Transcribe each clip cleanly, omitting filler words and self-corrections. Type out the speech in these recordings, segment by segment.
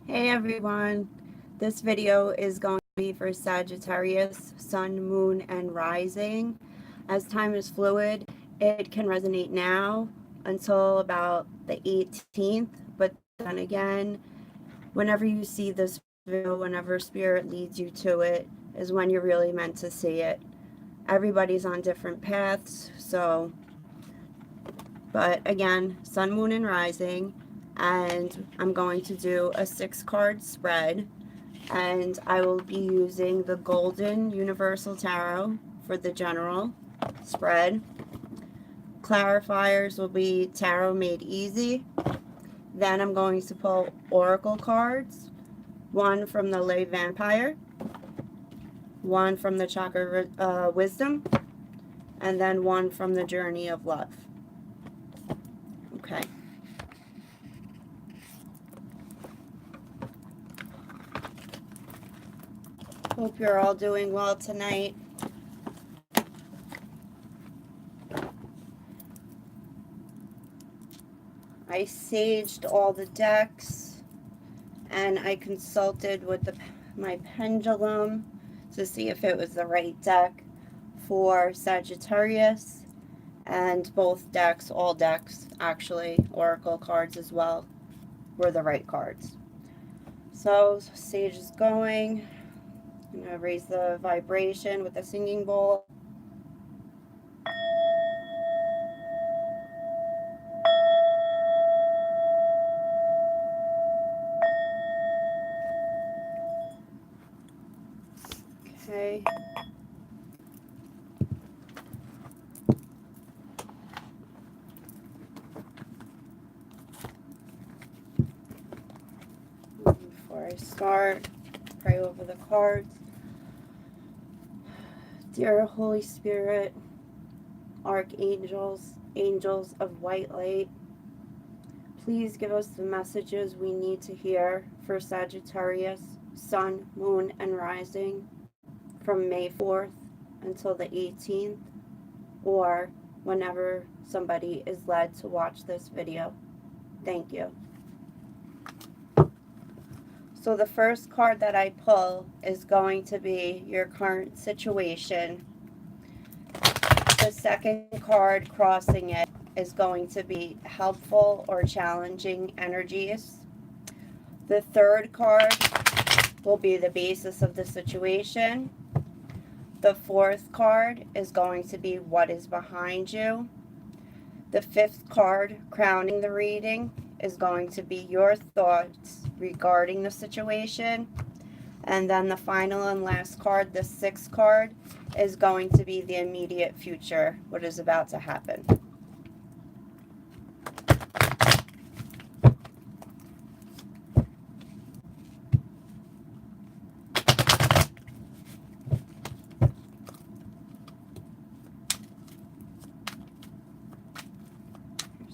Hey everyone, this video is going to be for Sagittarius, Sun, Moon, and Rising. As time is fluid, it can resonate now until about the 18th, but then again, whenever you see this video, whenever Spirit leads you to it, is when you're really meant to see it. Everybody's on different paths, but again, Sun, Moon, and Rising, and I'm going to do a 6-card spread, and I will be using the Golden Universal Tarot for the general spread. Clarifiers will be Tarot Made Easy. Then I'm going to pull Oracle cards, one from the Lay Vampire, one from the Chakra Wisdom, and then one from the Journey of Love. Okay. Hope you're all doing well tonight. I saged all the decks and I consulted with my pendulum to see if it was the right deck for Sagittarius, and both decks, all decks actually, oracle cards as well, were the right cards. So sage is going. I'm going to raise the vibration with the singing bowl. Okay. Before I start, pray over the cards. Dear Holy Spirit, archangels, angels of white light, please give us the messages we need to hear for Sagittarius, Sun, Moon, and Rising from May 4th until the 18th, or whenever somebody is led to watch this video. Thank you. So the first card that I pull is going to be your current situation. The second card crossing it is going to be helpful or challenging energies. The third card will be the basis of the situation. The fourth card is going to be what is behind you. The fifth card, crowning the reading, is going to be your thoughts regarding the situation. And then the final and last card, the sixth card, is going to be the immediate future, what is about to happen.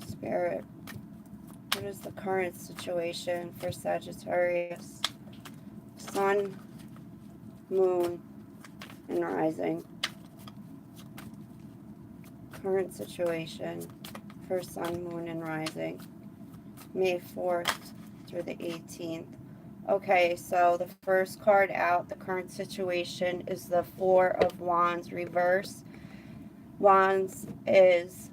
Spirit, what is the current situation for Sagittarius, Sun, Moon, and Rising? Current situation for Sun, Moon, and Rising, May 4th through the 18th. Okay, so the first card out, the current situation, is the Four of Wands reverse. Wands is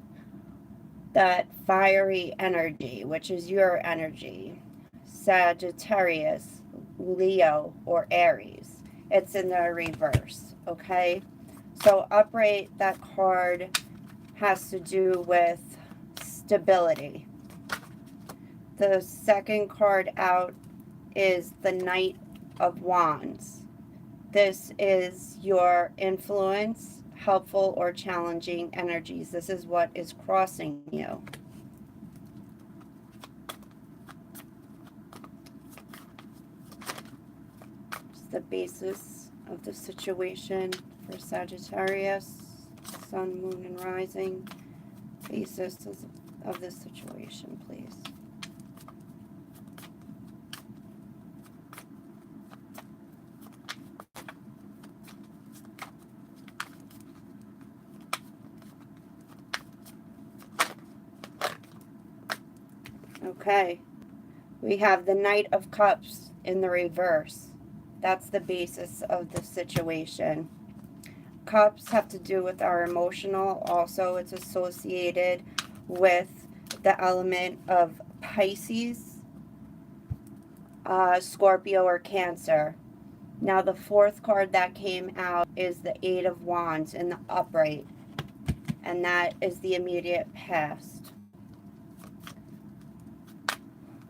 that fiery energy, which is your energy. Sagittarius, Leo, or Aries. It's in the reverse, okay? So upright, that card has to do with stability. The second card out is the Knight of Wands. This is your influence, helpful or challenging energies. This is what is crossing you. It's the basis of the situation for Sagittarius, Sun, Moon, and Rising. Basis of this situation, please. Okay, We have the Knight of Cups in the reverse. That's the basis of the situation. Cups have to do with our emotional. Also, it's associated with the element of Pisces, Scorpio, or Cancer. Now, the fourth card that came out is the Eight of Wands in the upright, and that is the immediate past.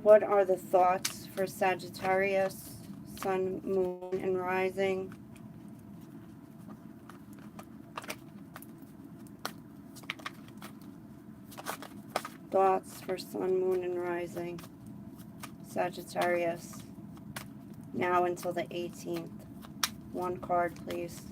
What are the thoughts for Sagittarius, Sun, Moon, and Rising? Thoughts for Sun, Moon, and Rising, Sagittarius, now until the 18th. One card, please.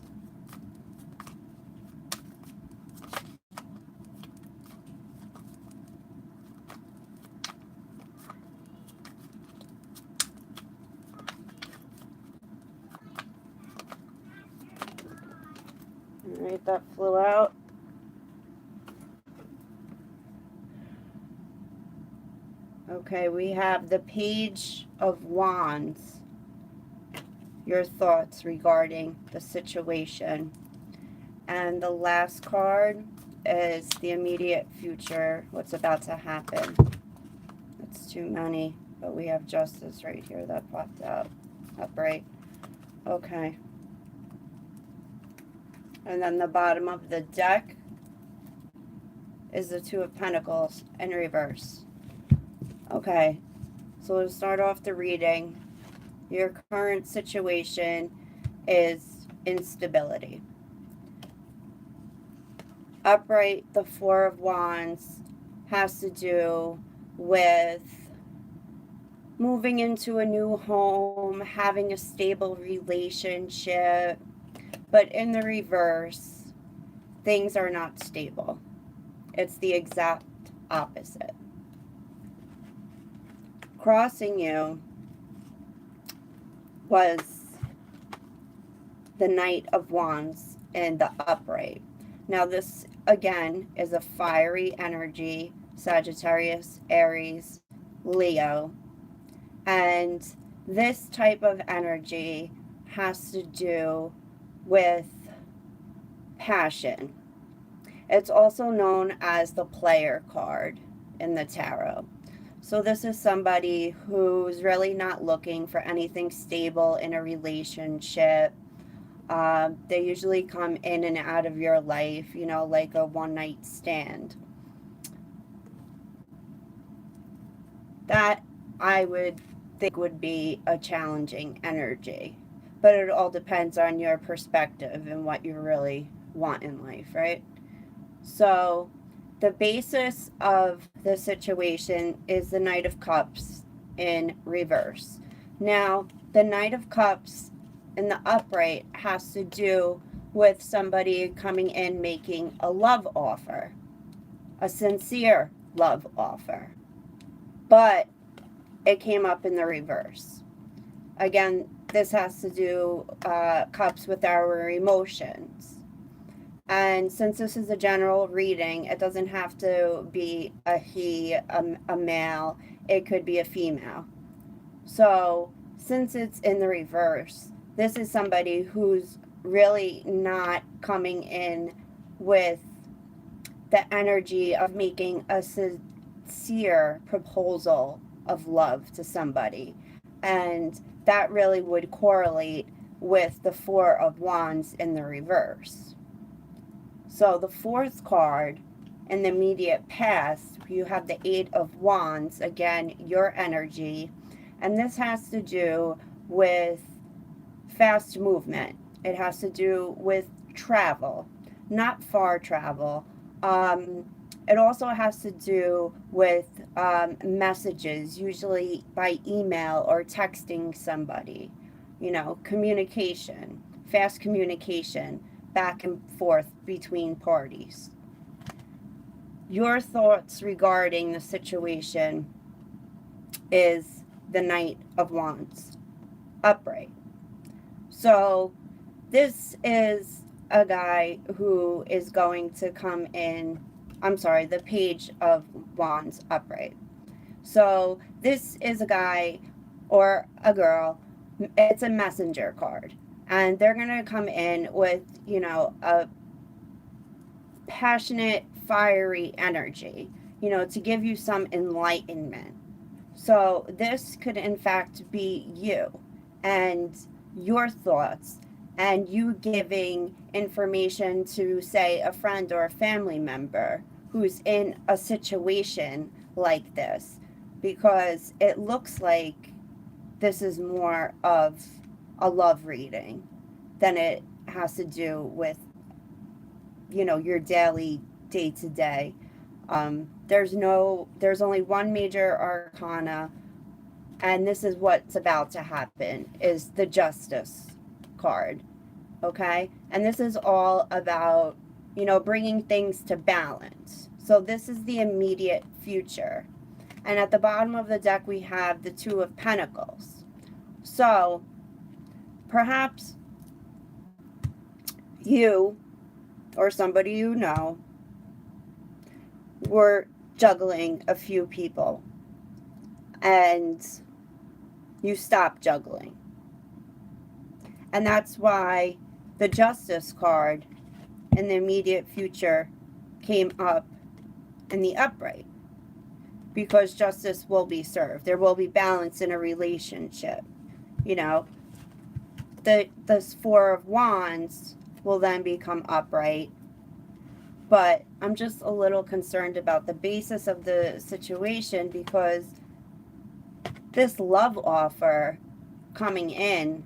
All right, that flew out. Okay, we have the Page of Wands. Your thoughts regarding the situation. And the last card is the immediate future, what's about to happen. That's too many, but we have Justice right here that popped out. Upright. Okay. And then the bottom of the deck is the Two of Pentacles in reverse. Okay, so we'll start off the reading. Your current situation is instability. Upright, the Four of Wands has to do with moving into a new home, having a stable relationship. But in the reverse, things are not stable. It's the exact opposite. Crossing you was the Knight of Wands in the upright. Now this, again, is a fiery energy, Sagittarius, Aries, Leo. And this type of energy has to do with passion. It's also known as the Player card in the tarot. So this is somebody who's really not looking for anything stable in a relationship. They usually come in and out of your life, you know, like a one-night stand. That I would think would be a challenging energy. But it all depends on your perspective and what you really want in life, right? So the basis of the situation is the Knight of Cups in reverse. Now, the Knight of Cups in the upright has to do with somebody coming in making a love offer, a sincere love offer. But it came up in the reverse. Again, this has to do, cups, with our emotions. And since this is a general reading, it doesn't have to be a he, a male. It could be a female. So since it's in the reverse, this is somebody who's really not coming in with the energy of making a sincere proposal of love to somebody. And that really would correlate with the Four of Wands in the reverse. So the fourth card in the immediate past, you have the Eight of Wands, again, your energy. And this has to do with fast movement. It has to do with travel, not far travel. It also has to do with messages, usually by email or texting somebody. You know, communication, fast communication, back and forth between parties. Your thoughts regarding the situation is the Knight of Wands, upright. So this is a guy who is going to come in, I'm sorry, the Page of Wands, upright. So this is a guy or a girl. It's a messenger card. And they're going to come in with, you know, a passionate, fiery energy, you know, to give you some enlightenment. So this could in fact be you and your thoughts and you giving information to, say, a friend or a family member who's in a situation like this, because it looks like this is more of a love reading than it has to do with, you know, your daily day to day. There's only one major arcana, and this is what's about to happen, is the Justice card. Okay, and this is all about, you know, bringing things to balance. So this is the immediate future, and at the bottom of the deck we have the Two of Pentacles. So perhaps you or somebody you know were juggling a few people and you stopped juggling. And that's why the Justice card in the immediate future came up in the upright, because justice will be served. There will be balance in a relationship. You know, this Four of Wands will then become upright. But I'm just a little concerned about the basis of the situation, because this love offer coming in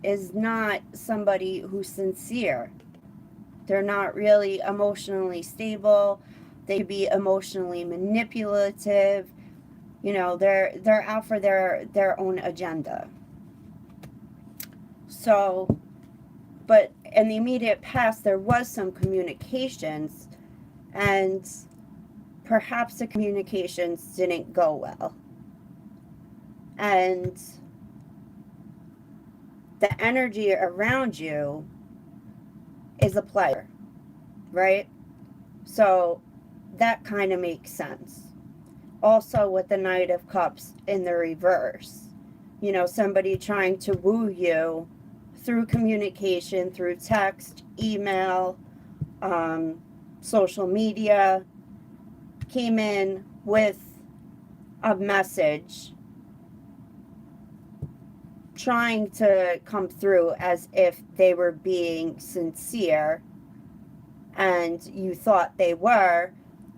is not somebody who's sincere. They're not really emotionally stable. They could be emotionally manipulative. You know, they're out for their own agenda. So, but in the immediate past, there was some communications, and perhaps the communications didn't go well. And the energy around you is a player, right? So that kind of makes sense. Also with the Knight of Cups in the reverse, you know, somebody trying to woo you through communication, through text, email, social media, came in with a message trying to come through as if they were being sincere, and you thought they were,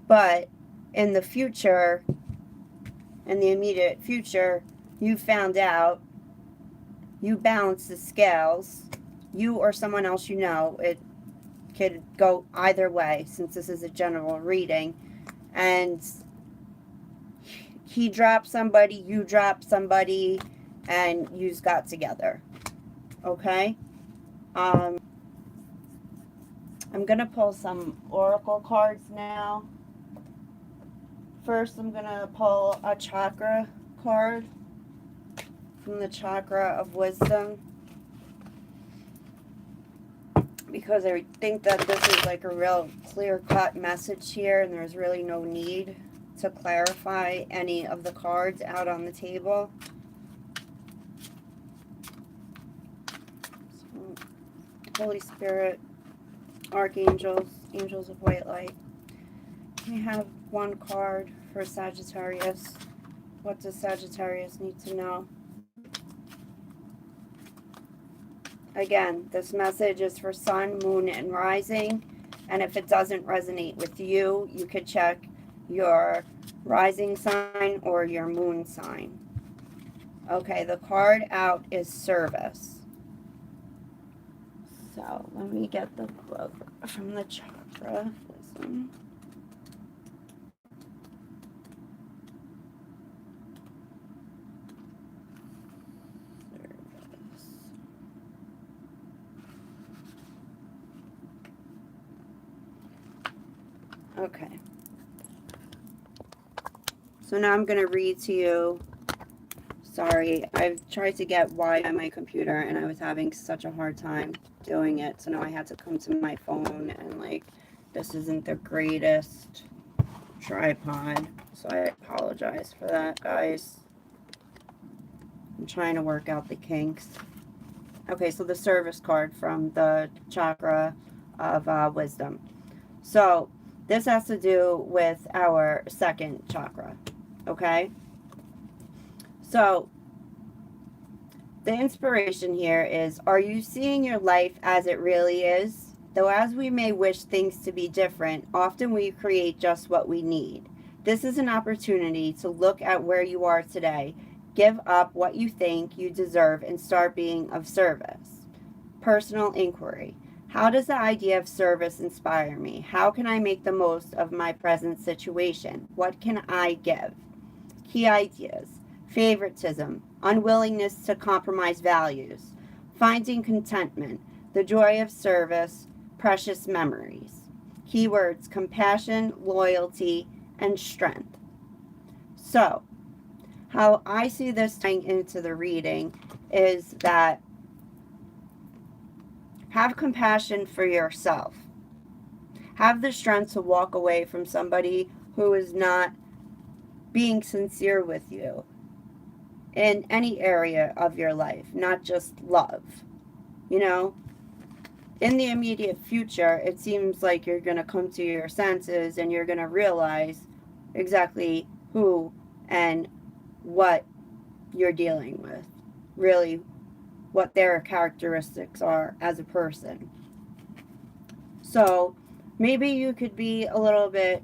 but in the future, in the immediate future, you found out, you balanced the scales, you or someone else you know, it could go either way since this is a general reading, and he dropped somebody, you dropped somebody, and yous got together. Okay? I'm gonna pull some oracle cards now. First, I'm gonna pull a chakra card from the Chakra of Wisdom, because I think that this is like a real clear-cut message here, and there's really no need to clarify any of the cards out on the table. Holy Spirit, Archangels, Angels of White Light. We have one card for Sagittarius. What does Sagittarius need to know? Again, this message is for Sun, Moon, and Rising. And if it doesn't resonate with you, you could check your rising sign or your moon sign. Okay, the card out is Service. So let me get the book from the Chakra Wisdom. Service. Okay. So now I'm going to read to you. Sorry, I've tried to get Wi on my computer and I was having such a hard time doing it. So now I had to come to my phone, and like, this isn't the greatest tripod, so I apologize for that, guys. I'm trying to work out the kinks. Okay, so the service card from the chakra of wisdom. So this has to do with our second chakra, okay? So the inspiration here is, are you seeing your life as it really is? Though as we may wish things to be different, often we create just what we need. This is an opportunity to look at where you are today, give up what you think you deserve, and start being of service. Personal inquiry. How does the idea of service inspire me? How can I make the most of my present situation? What can I give? Key ideas. Favoritism, unwillingness to compromise values, finding contentment, the joy of service, precious memories. Keywords: compassion, loyalty, and strength. So, how I see this tying into the reading is that have compassion for yourself. Have the strength to walk away from somebody who is not being sincere with you in any area of your life, not just love. You know, in the immediate future, it seems like you're going to come to your senses and you're going to realize exactly who and what you're dealing with, really what their characteristics are as a person. So maybe you could be a little bit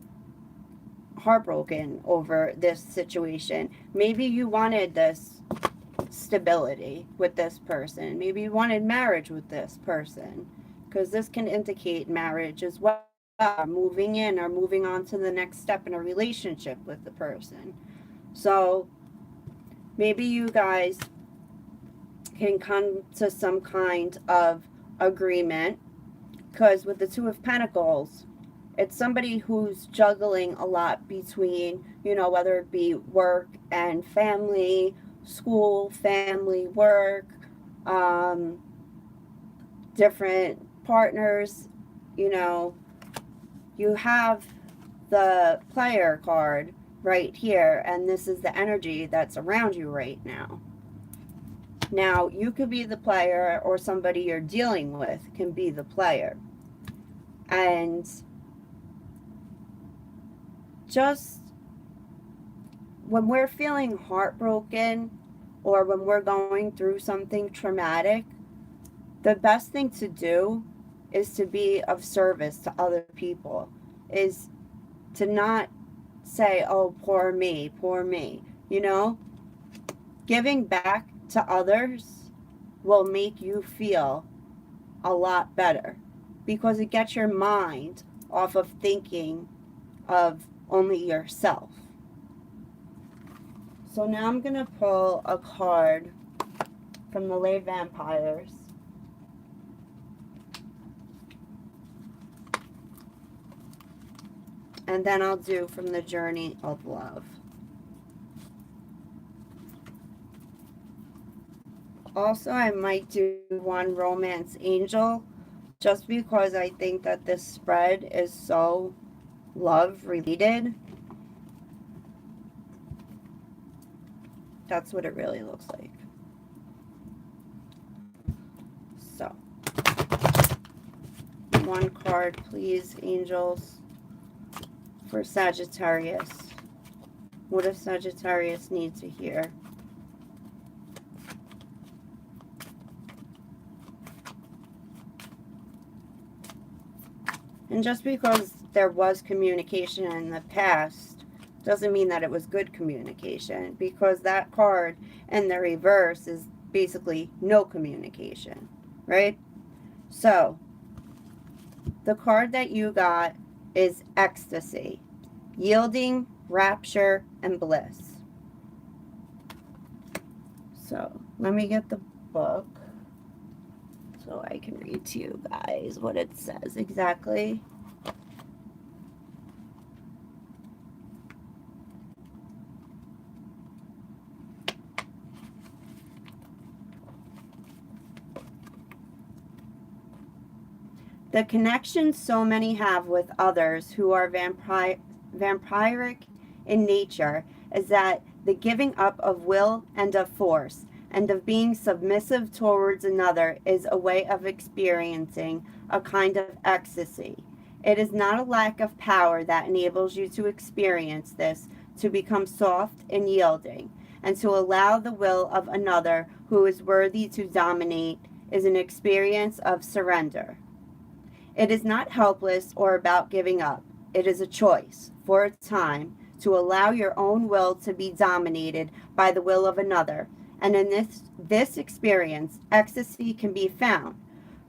heartbroken over this situation. Maybe you wanted this stability with this person. Maybe you wanted marriage with this person, because this can indicate marriage as well, moving in or moving on to the next step in a relationship with the person. So maybe you guys can come to some kind of agreement, because with the Two of Pentacles, it's somebody who's juggling a lot between, you know, whether it be work and family, school, family, work, different partners. You know, you have the player card right here, and this is the energy that's around you right now. Now, you could be the player, or somebody you're dealing with can be the player. And just when we're feeling heartbroken or when we're going through something traumatic, the best thing to do is to be of service to other people, is to not say, oh, poor me, poor me. You know, giving back to others will make you feel a lot better, because it gets your mind off of thinking of only yourself. So now I'm going to pull a card from the Lay Vampires. And then I'll do from the Journey of Love. Also, I might do one Romance Angel, just because I think that this spread is so love related. That's what it really looks like. So, one card, please, angels, for Sagittarius. What does Sagittarius need to hear? And just because there was communication in the past doesn't mean that it was good communication, because that card in the reverse is basically no communication, right? So, the card that you got is Ecstasy, Yielding, Rapture, and Bliss. So, let me get the book so I can read to you guys what it says exactly. The connection so many have with others who are vampiric in nature is that the giving up of will and of force and of being submissive towards another is a way of experiencing a kind of ecstasy. It is not a lack of power that enables you to experience this, to become soft and yielding, and to allow the will of another who is worthy to dominate is an experience of surrender. It is not helpless or about giving up. It is a choice, for a time, to allow your own will to be dominated by the will of another. And in this experience, ecstasy can be found.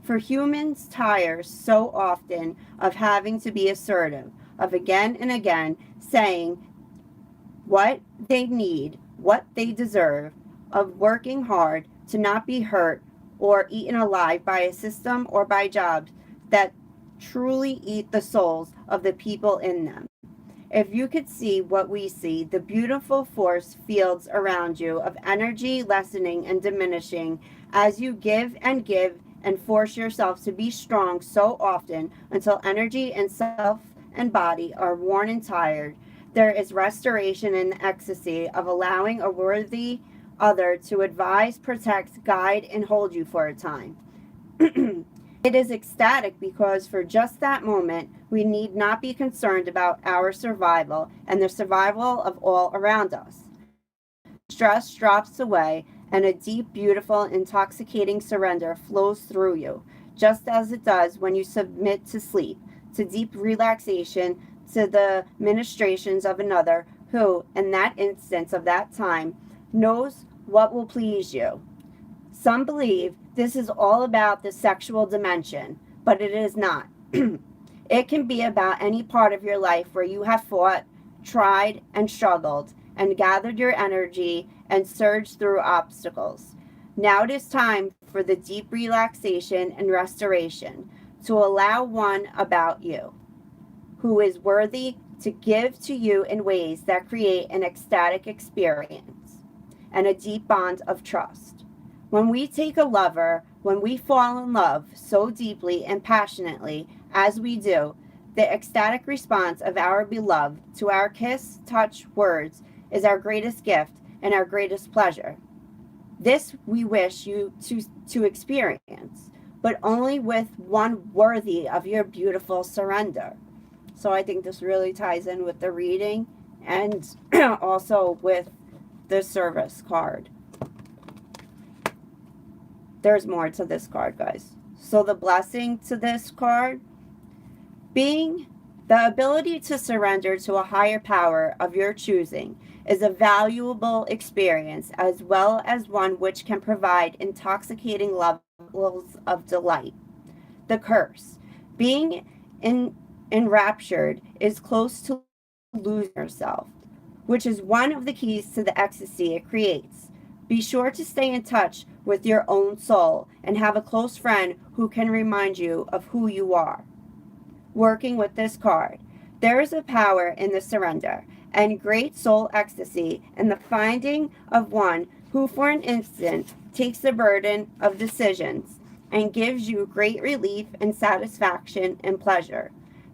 For humans tire so often of having to be assertive, of again and again saying what they need, what they deserve, of working hard to not be hurt or eaten alive by a system or by jobs that truly eat the souls of the people in them. If you could see what we see, the beautiful force fields around you of energy lessening and diminishing as you give and force yourself to be strong so often until energy and self and body are worn and tired, there is restoration in the ecstasy of allowing a worthy other to advise, protect, guide, and hold you for a time. It is ecstatic because for just that moment, we need not be concerned about our survival and the survival of all around us. Stress drops away and a deep, beautiful, intoxicating surrender flows through you, just as it does when you submit to sleep, to deep relaxation, to the ministrations of another who, in that instance of that time, knows what will please you. Some believe this is all about the sexual dimension, but it is not. It can be about any part of your life where you have fought, tried, and struggled, and gathered your energy and surged through obstacles. Now it is time for the deep relaxation and restoration to allow one about you who is worthy to give to you in ways that create an ecstatic experience and a deep bond of trust. When we take a lover, when we fall in love so deeply and passionately as we do, the ecstatic response of our beloved to our kiss, touch, words is our greatest gift and our greatest pleasure. This we wish you to experience, but only with one worthy of your beautiful surrender. So I think this really ties in with the reading and also with the service card. There's more to this card, guys. So the blessing to this card being the ability to surrender to a higher power of your choosing is a valuable experience as well as one which can provide intoxicating levels of delight. The curse. Being enraptured is close to losing yourself, which is one of the keys to the ecstasy it creates. Be sure to stay in touch with your own soul and have a close friend who can remind you of who you are. Working with this card, there is a power in the surrender and great soul ecstasy in the finding of one who for an instant takes the burden of decisions and gives you great relief and satisfaction and pleasure.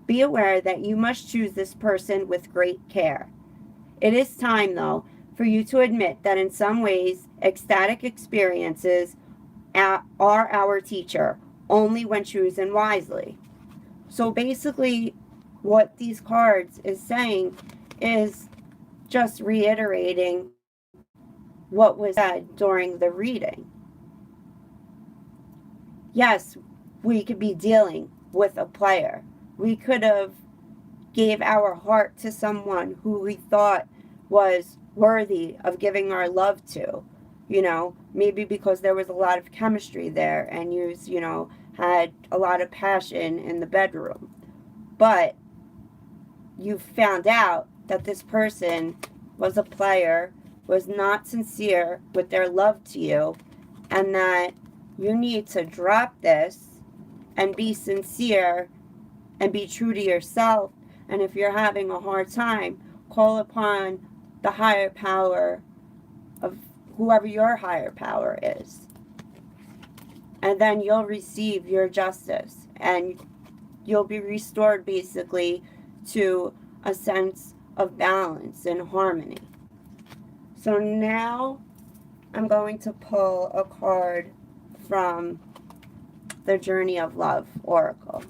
Be aware that you must choose this person with great care. It is time, though, for you to admit that in some ways, ecstatic experiences are our teacher, only when chosen wisely. So basically, what these cards is saying is just reiterating what was said during the reading. Yes, we could be dealing with a player. We could have gave our heart to someone who we thought was worthy of giving our love to, maybe because there was a lot of chemistry there and you had a lot of passion in the bedroom. But you found out that this person was a player, was not sincere with their love to you, and that you need to drop this and be sincere and be true to yourself. And if you're having a hard time, call upon the higher power of whoever your higher power is. And then you'll receive your justice and you'll be restored basically to a sense of balance and harmony. So now I'm going to pull a card from the Journey of Love Oracle.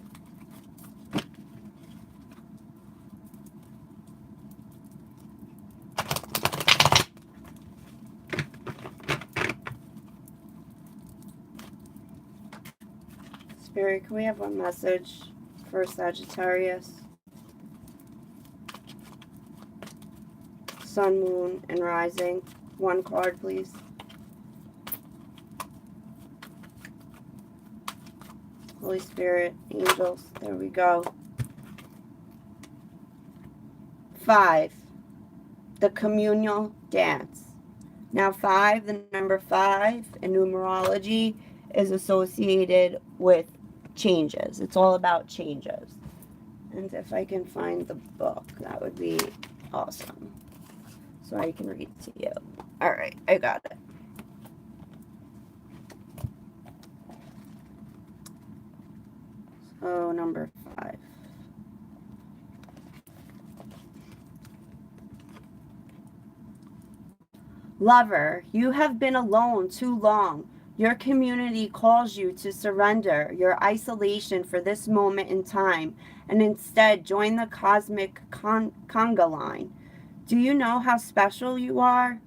Spirit, can we have one message for Sagittarius? Sun, Moon, and Rising. One card, please. Holy Spirit, angels, there we go. 5, the communal dance. Now 5, the number 5 in numerology is associated with changes. It's all about changes. And if I can find the book, that would be awesome. So I can read to you. All right, I got it. So number 5. Lover, you have been alone too long. Your community calls you to surrender your isolation for this moment in time and instead join the cosmic conga line. Do you know how special you are?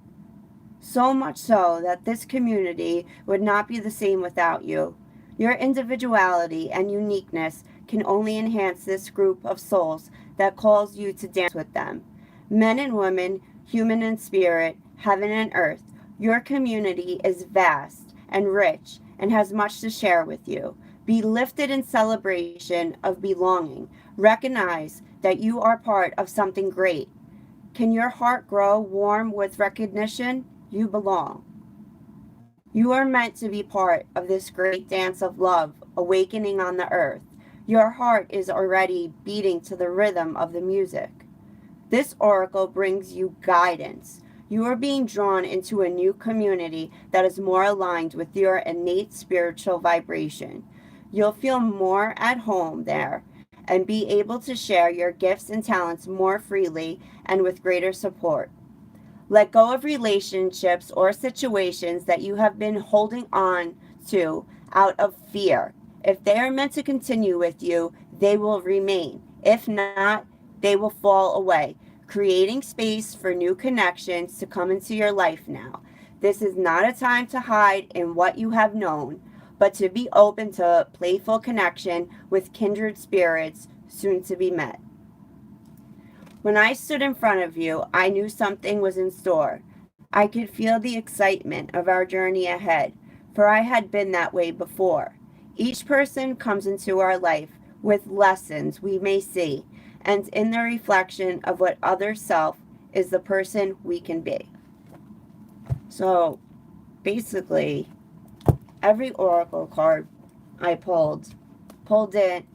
So much so that this community would not be the same without you. Your individuality and uniqueness can only enhance this group of souls that calls you to dance with them. Men and women, human and spirit, heaven and earth, your community is vast and rich and has much to share with you. Be lifted in celebration of belonging. Recognize that you are part of something great. Can your heart grow warm with recognition? You belong. You are meant to be part of this great dance of love, awakening on the earth. Your heart is already beating to the rhythm of the music. This oracle brings you guidance. You are being drawn into a new community that is more aligned with your innate spiritual vibration. You'll feel more at home there and be able to share your gifts and talents more freely and with greater support. Let go of relationships or situations that you have been holding on to out of fear. If they are meant to continue with you, they will remain. If not, they will fall away, creating space for new connections to come into your life now. This is not a time to hide in what you have known, but to be open to playful connection with kindred spirits soon to be met. When I stood in front of you, I knew something was in store. I could feel the excitement of our journey ahead, for I had been that way before. Each person comes into our life with lessons we may see, and in the reflection of what other self is the person we can be. So, basically, every oracle card I pulled it,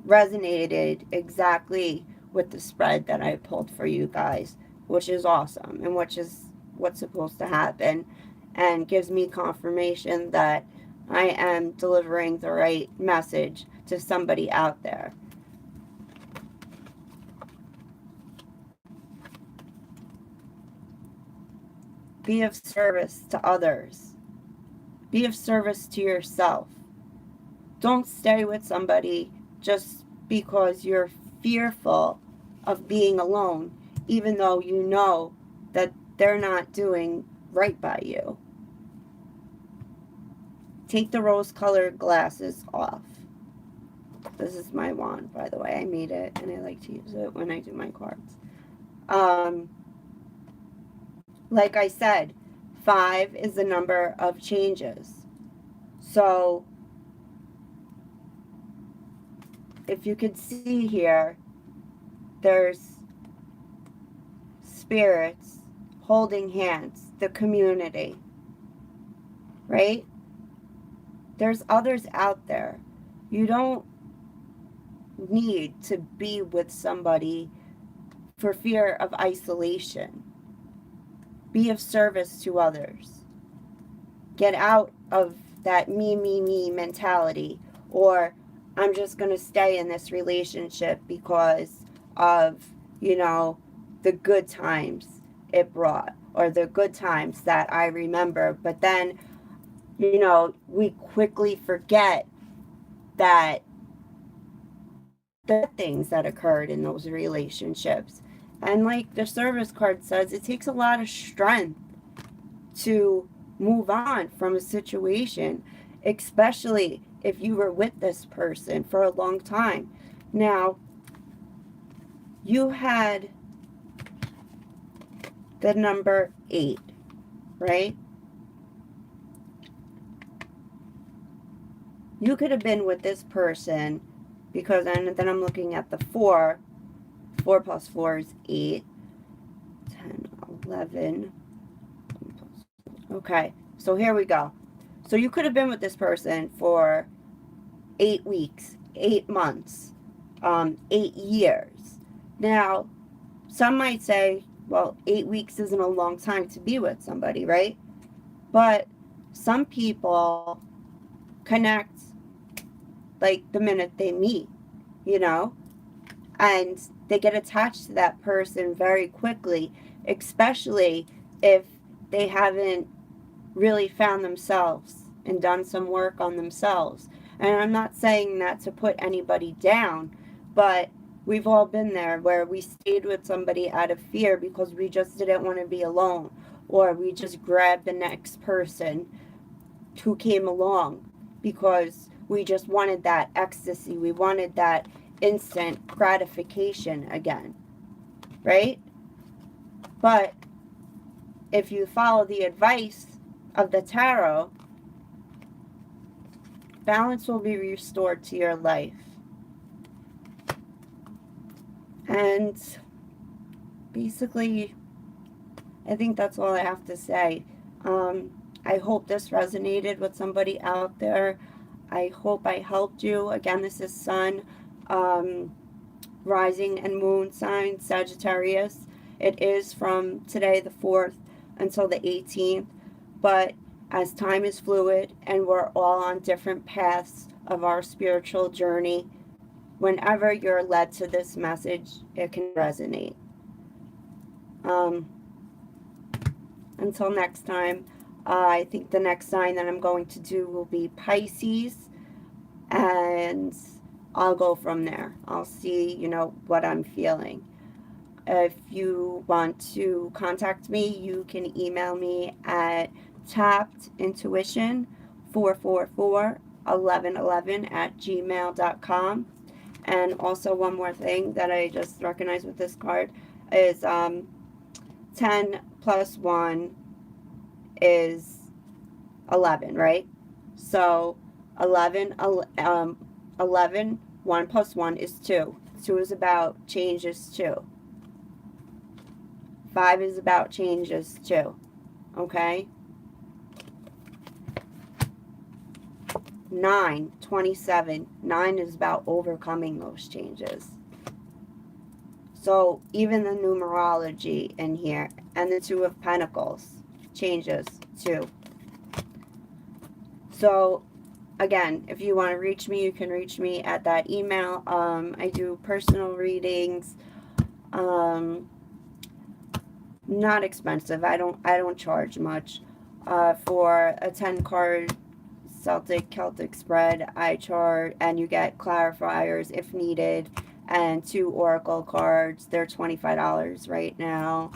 resonated exactly with the spread that I pulled for you guys, which is awesome and which is what's supposed to happen, and gives me confirmation that I am delivering the right message to somebody out there. Be of service to others. Be of service to yourself. Don't stay with somebody just because you're fearful of being alone, even though you know that they're not doing right by you. Take the rose-colored glasses off. This is my wand, by the way. I made it, and I like to use it when I do my cards. Like I said, 5 is the number of changes. So, if you could see here, there's spirits holding hands, the community, right? There's others out there. You don't need to be with somebody for fear of isolation. Be of service to others. Get out of that me mentality, or I'm just going to stay in this relationship because of you know, the good times it brought, or the good times that I remember. But then, you know, we quickly forget that the things that occurred in those relationships. And like the service card says, it takes a lot of strength to move on from a situation, especially if you were with this person for a long time. Now, you had the number 8, right? You could have been with this person because then I'm looking at the 4. 4 plus 4 is 8. 10, 11. Okay, so here we go. So you could have been with this person for 8 weeks, 8 months, 8 years. Now, some might say, well, 8 weeks isn't a long time to be with somebody, right? But some people connect like the minute they meet, you know, and they get attached to that person very quickly, especially if they haven't really found themselves and done some work on themselves. And I'm not saying that to put anybody down, but we've all been there where we stayed with somebody out of fear because we just didn't want to be alone, or we just grabbed the next person who came along because we just wanted that ecstasy. We wanted that instant gratification again, right? But if you follow the advice of the tarot, balance will be restored to your life. And basically, I think that's all I have to say. I hope this resonated with somebody out there. I hope I helped you. Again, this is Sun, rising and moon sign, Sagittarius. It is from today, the 4th, until the 18th. But as time is fluid and we're all on different paths of our spiritual journey, whenever you're led to this message, it can resonate. Until next time, I think the next sign that I'm going to do will be Pisces, and I'll go from there. I'll see, you know, what I'm feeling. If you want to contact me, you can email me at tappedintuition4441111@gmail.com. And also one more thing that I just recognized with this card is 10 plus 1 is 11, right? So 11, 1 plus 1 is 2. 2 is about changes too. 5 is about changes too. Okay? 9, 27. 9 is about overcoming those changes. So even the numerology in here, and the 2 of Pentacles changes too. So again, if you want to reach me, you can reach me at that email. I do personal readings. Not expensive. I don't charge much. For a 10 card Celtic spread, I charge, and you get clarifiers if needed, and 2 oracle cards. They're $25 right now.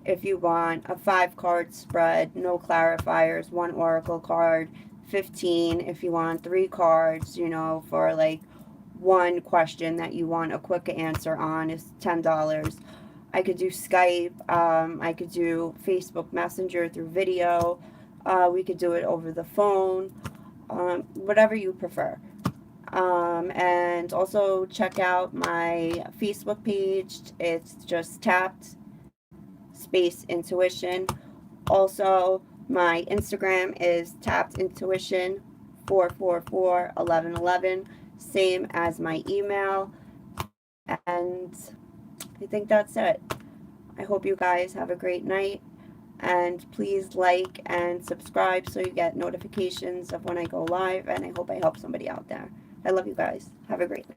If you want a 5 card spread, no clarifiers, 1 oracle card, $15. If you want 3 cards, you know, for like 1 question that you want a quick answer on, is $10. I could do Skype. I could do Facebook Messenger through video. We could do it over the phone. Whatever you prefer. And also check out my Facebook page. It's just tapped space intuition. Also, my Instagram is tapped intuition 4441111, same as my email. And I think that's it. I hope you guys have a great night, and please like and subscribe so you get notifications of when I go live, and I hope I help somebody out there. I love you guys. Have a great night.